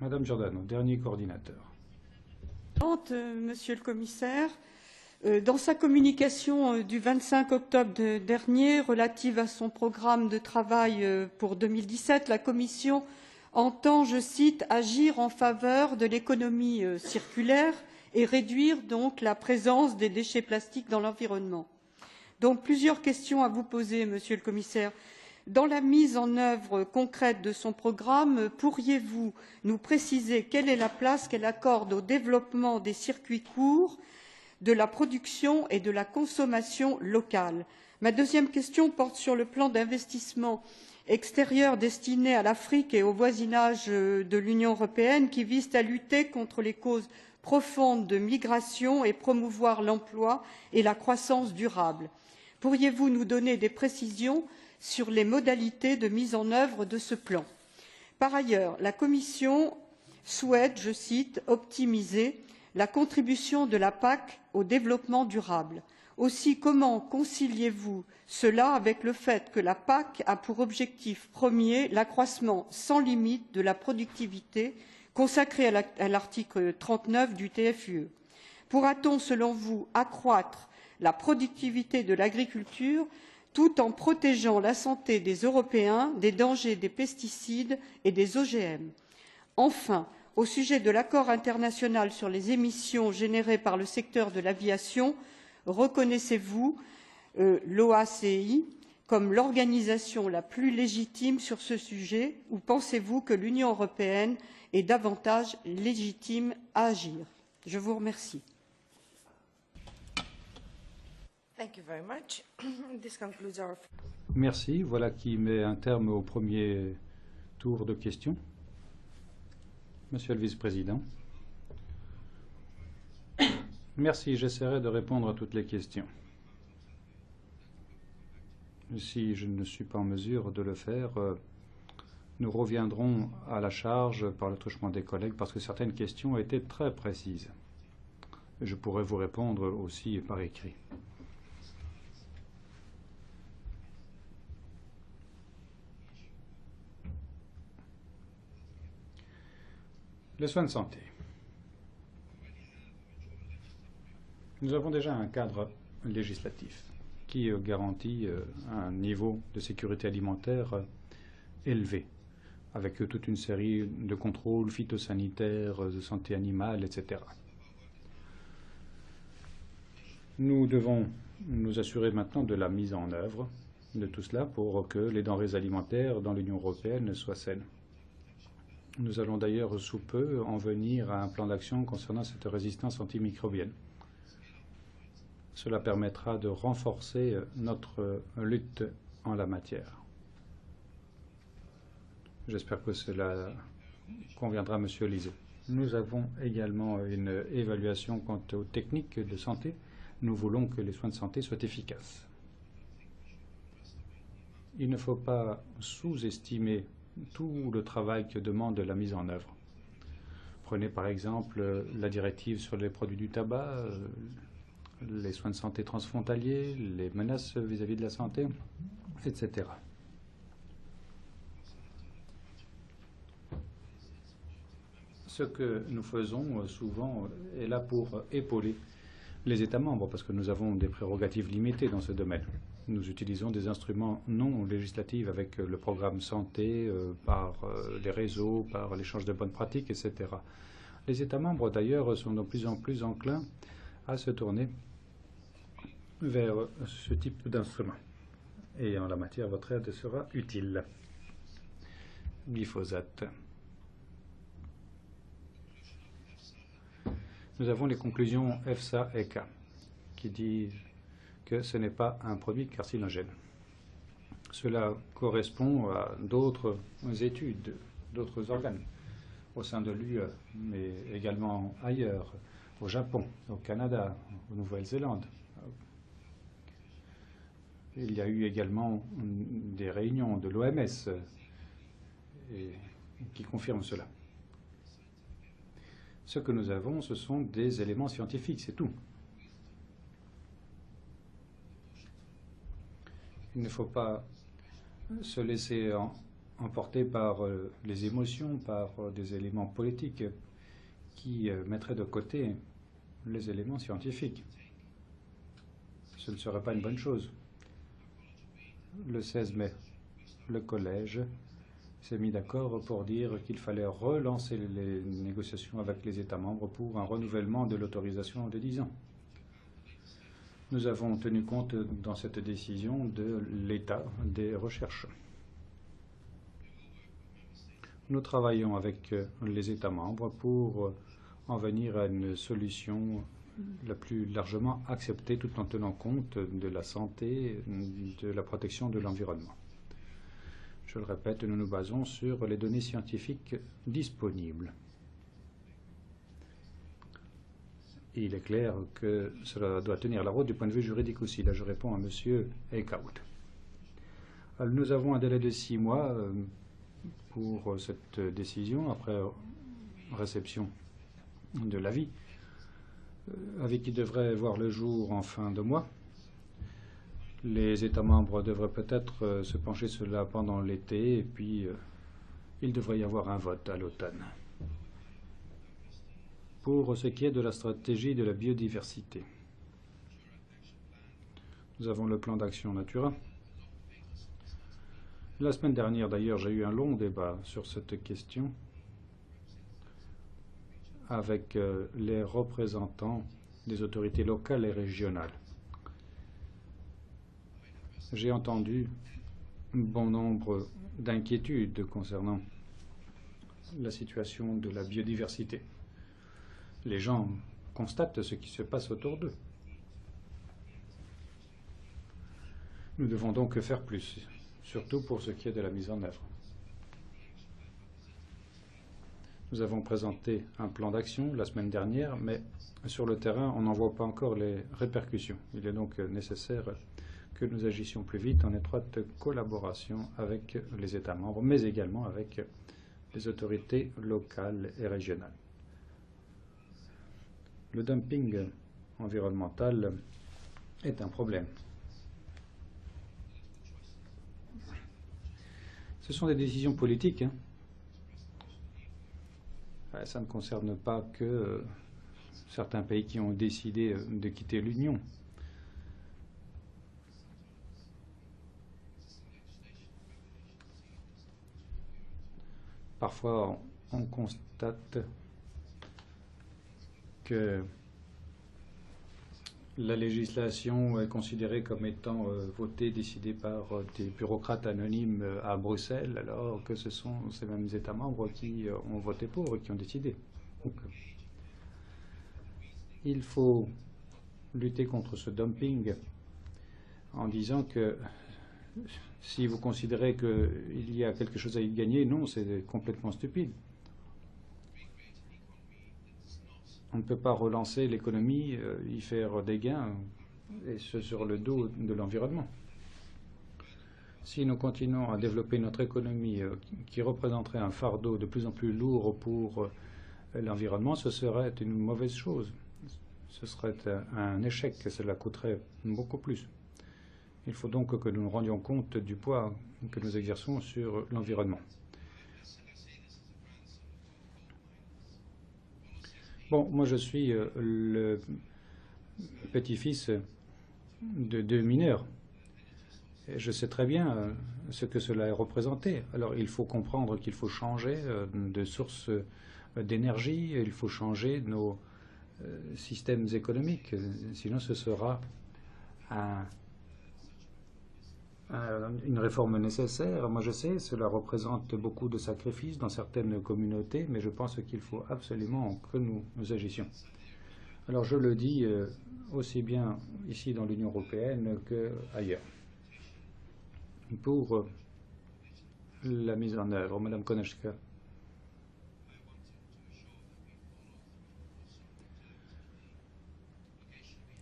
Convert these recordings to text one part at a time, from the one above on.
Madame Giordano, dernier coordinateur. Monsieur le commissaire, dans sa communication du 25 octobre dernier relative à son programme de travail pour 2017, la Commission entend, je cite, agir en faveur de l'économie circulaire et réduire donc la présence des déchets plastiques dans l'environnement. Donc plusieurs questions à vous poser, Monsieur le commissaire. Dans la mise en œuvre concrète de son programme, pourriez-vous nous préciser quelle est la place qu'elle accorde au développement des circuits courts, de la production et de la consommation locale? Ma deuxième question porte sur le plan d'investissement extérieur destiné à l'Afrique et au voisinage de l'Union européenne qui vise à lutter contre les causes profondes de migration et promouvoir l'emploi et la croissance durable. Pourriez-vous nous donner des précisions sur les modalités de mise en œuvre de ce plan? Par ailleurs, la Commission souhaite, je cite, optimiser la contribution de la PAC au développement durable. Aussi, comment conciliez-vous cela avec le fait que la PAC a pour objectif premier l'accroissement sans limite de la productivité consacré à l'article 39 du TFUE? Pourra-t-on, selon vous, accroître la productivité de l'agriculture tout en protégeant la santé des Européens des dangers des pesticides et des OGM? Enfin, au sujet de l'accord international sur les émissions générées par le secteur de l'aviation, reconnaissez-vous l'OACI comme l'organisation la plus légitime sur ce sujet ou pensez-vous que l'Union européenne est davantage légitime à agir? Je vous remercie. Merci. Voilà qui met un terme au premier tour de questions. Monsieur le vice-président. Merci. J'essaierai de répondre à toutes les questions. Si je ne suis pas en mesure de le faire, nous reviendrons à la charge par le truchement des collègues parce que certaines questions étaient très précises. Je pourrais vous répondre aussi par écrit. Les soins de santé. Nous avons déjà un cadre législatif qui garantit un niveau de sécurité alimentaire élevé, avec toute une série de contrôles phytosanitaires, de santé animale, etc. Nous devons nous assurer maintenant de la mise en œuvre de tout cela pour que les denrées alimentaires dans l'Union européenne soient saines. Nous allons d'ailleurs sous peu en venir à un plan d'action concernant cette résistance antimicrobienne. Cela permettra de renforcer notre lutte en la matière. J'espère que cela conviendra à M. Lisée. Nous avons également une évaluation quant aux techniques de santé. Nous voulons que les soins de santé soient efficaces. Il ne faut pas sous-estimer tout le travail que demande la mise en œuvre. Prenez par exemple la directive sur les produits du tabac, les soins de santé transfrontaliers, les menaces vis-à-vis de la santé, etc. Ce que nous faisons souvent est là pour épauler les États membres, parce que nous avons des prérogatives limitées dans ce domaine. Nous utilisons des instruments non législatifs avec le programme santé, par les réseaux, par l'échange de bonnes pratiques, etc. Les États membres, d'ailleurs, sont de plus en plus enclins à se tourner vers ce type d'instrument. Et en la matière, votre aide sera utile. Glyphosate. Nous avons les conclusions EFSA-ECHA qui disent que ce n'est pas un produit carcinogène. Cela correspond à d'autres études, d'autres organes au sein de l'UE, mais également ailleurs, au Japon, au Canada, en Nouvelle-Zélande. Il y a eu également des réunions de l'OMS qui confirment cela. Ce que nous avons, ce sont des éléments scientifiques, c'est tout. Il ne faut pas se laisser emportés par les émotions, par des éléments politiques qui mettraient de côté les éléments scientifiques. Ce ne serait pas une bonne chose. Le 16 mai, le collège s'est mis d'accord pour dire qu'il fallait relancer les négociations avec les États membres pour un renouvellement de l'autorisation de 10 ans. Nous avons tenu compte dans cette décision de l'état des recherches. Nous travaillons avec les États membres pour en venir à une solution la plus largement acceptée tout en tenant compte de la santé, de la protection de l'environnement. Je le répète, nous nous basons sur les données scientifiques disponibles. Et il est clair que cela doit tenir la route du point de vue juridique aussi. Là, je réponds à M. Eickhout. Nous avons un délai de 6 mois pour cette décision après réception de l'avis, avis qui devrait voir le jour en fin de mois. Les États membres devraient peut-être se pencher sur cela pendant l'été et puis il devrait y avoir un vote à l'automne. Pour ce qui est de la stratégie de la biodiversité, nous avons le plan d'action Natura. La semaine dernière, d'ailleurs, j'ai eu un long débat sur cette question avec les représentants des autorités locales et régionales. J'ai entendu bon nombre d'inquiétudes concernant la situation de la biodiversité. Les gens constatent ce qui se passe autour d'eux. Nous devons donc faire plus, surtout pour ce qui est de la mise en œuvre. Nous avons présenté un plan d'action la semaine dernière, mais sur le terrain, on n'en voit pas encore les répercussions. Il est donc nécessaire que nous agissions plus vite en étroite collaboration avec les États membres, mais également avec les autorités locales et régionales. Le dumping environnemental est un problème. Ce sont des décisions politiques. Ça ne concerne pas que certains pays qui ont décidé de quitter l'Union. Parfois, on constate que la législation est considérée comme étant votée, décidée par des bureaucrates anonymes à Bruxelles, alors que ce sont ces mêmes États membres qui ont voté pour et qui ont décidé. Donc, il faut lutter contre ce dumping en disant que si vous considérez qu'il y a quelque chose à y gagner, non, c'est complètement stupide. On ne peut pas relancer l'économie, y faire des gains, et ce sur le dos de l'environnement. Si nous continuons à développer notre économie qui représenterait un fardeau de plus en plus lourd pour l'environnement, ce serait une mauvaise chose. Ce serait un échec, cela coûterait beaucoup plus. Il faut donc que nous nous rendions compte du poids que nous exerçons sur l'environnement. Bon, moi je suis le petit-fils de 2 mineurs. Et je sais très bien ce que cela est représenté. Alors il faut comprendre qu'il faut changer de source d'énergie, il faut changer nos systèmes économiques, sinon ce sera une réforme nécessaire. Moi je sais, cela représente beaucoup de sacrifices dans certaines communautés, mais je pense qu'il faut absolument que nous agissions. Alors je le dis aussi bien ici dans l'Union européenne qu'ailleurs. Pour la mise en œuvre, Madame Konečka.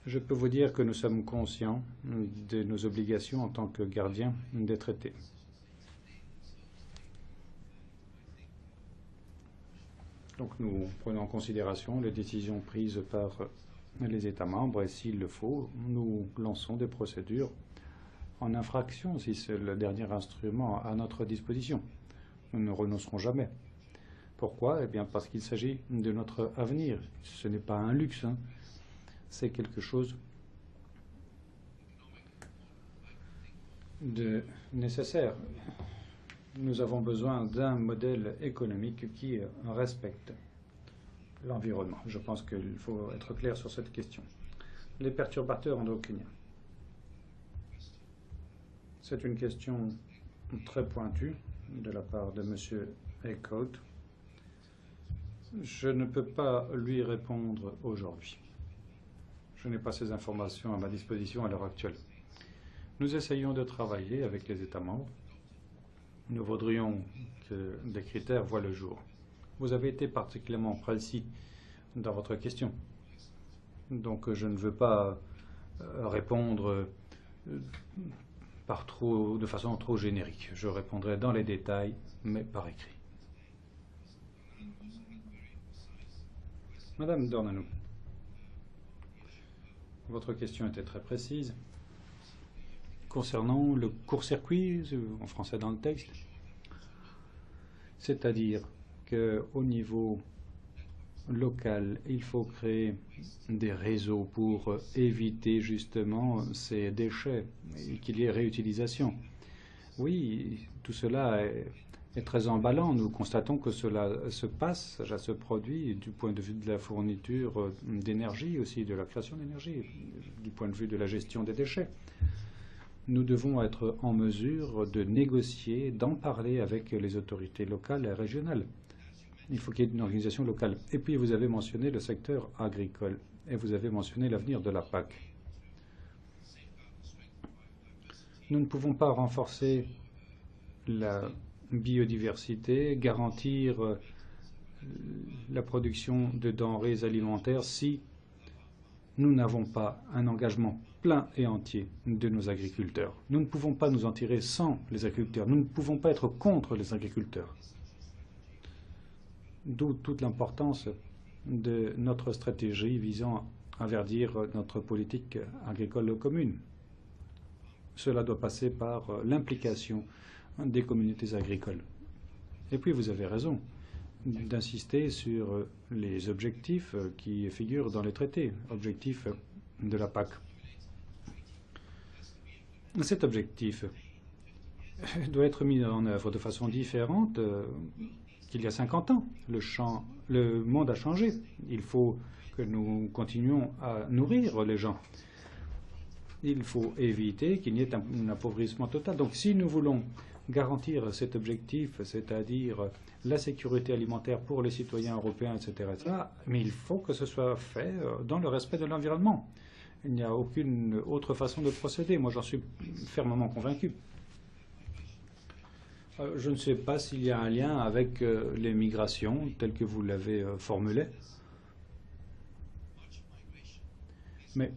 Je peux vous dire que nous sommes conscients de nos obligations en tant que gardiens des traités. Donc nous prenons en considération les décisions prises par les États membres et s'il le faut, nous lançons des procédures en infraction si c'est le dernier instrument à notre disposition. Nous ne renoncerons jamais. Pourquoi? Eh bien, parce qu'il s'agit de notre avenir. Ce n'est pas un luxe, hein. C'est quelque chose de nécessaire. Nous avons besoin d'un modèle économique qui respecte l'environnement. Je pense qu'il faut être clair sur cette question. Les perturbateurs endocriniens. C'est une question très pointue de la part de M. Eckhout. Je ne peux pas lui répondre aujourd'hui. Je n'ai pas ces informations à ma disposition à l'heure actuelle. Nous essayons de travailler avec les États membres. Nous voudrions que des critères voient le jour. Vous avez été particulièrement précis dans votre question. Donc je ne veux pas répondre de façon trop générique. Je répondrai dans les détails, mais par écrit. Madame Dornanou, votre question était très précise. Concernant le court-circuit, en français dans le texte, c'est-à-dire qu'au niveau local, il faut créer des réseaux pour éviter justement ces déchets et qu'il y ait réutilisation. Oui, tout cela est très emballant. Nous constatons que cela se passe, cela se produit du point de vue de la fourniture d'énergie, aussi de la création d'énergie, du point de vue de la gestion des déchets. Nous devons être en mesure de négocier, d'en parler avec les autorités locales et régionales. Il faut qu'il y ait une organisation locale. Et puis vous avez mentionné le secteur agricole et vous avez mentionné l'avenir de la PAC. Nous ne pouvons pas renforcer la biodiversité, garantir la production de denrées alimentaires si nous n'avons pas un engagement plein et entier de nos agriculteurs. Nous ne pouvons pas nous en tirer sans les agriculteurs. Nous ne pouvons pas être contre les agriculteurs. D'où toute l'importance de notre stratégie visant à verdir notre politique agricole commune. Cela doit passer par l'implication des communautés agricoles. Et puis vous avez raison d'insister sur les objectifs qui figurent dans les traités, objectifs de la PAC. Cet objectif doit être mis en œuvre de façon différente qu'il y a 50 ans. Le monde a changé. Il faut que nous continuions à nourrir les gens. Il faut éviter qu'il n'y ait un appauvrissement total. Donc si nous voulons garantir cet objectif, c'est-à-dire la sécurité alimentaire pour les citoyens européens, etc., mais il faut que ce soit fait dans le respect de l'environnement. Il n'y a aucune autre façon de procéder. Moi, j'en suis fermement convaincu. Je ne sais pas s'il y a un lien avec les migrations, tel que vous l'avez formulé. Mais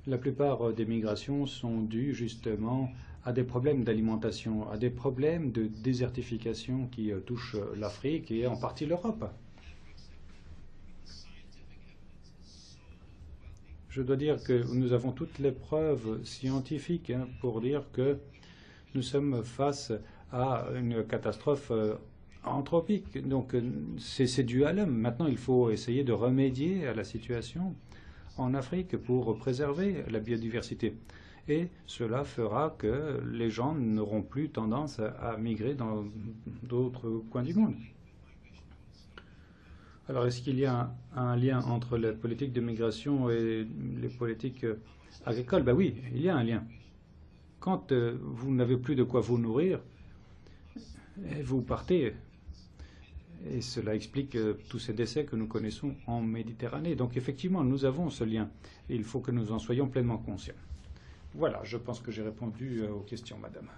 la plupart des migrations sont dues justement à des problèmes d'alimentation, à des problèmes de désertification qui touchent l'Afrique et en partie l'Europe. Je dois dire que nous avons toutes les preuves scientifiques pour dire que nous sommes face à une catastrophe anthropique. Donc c'est dû à l'homme. Maintenant, il faut essayer de remédier à la situation en Afrique pour préserver la biodiversité. Et cela fera que les gens n'auront plus tendance à migrer dans d'autres coins du monde. Alors, est-ce qu'il y a un lien entre les politiques de migration et les politiques agricoles? Ben oui, il y a un lien. Quand vous n'avez plus de quoi vous nourrir, vous partez. Et cela explique tous ces décès que nous connaissons en Méditerranée. Donc effectivement, nous avons ce lien. Et il faut que nous en soyons pleinement conscients. Voilà, je pense que j'ai répondu aux questions, madame.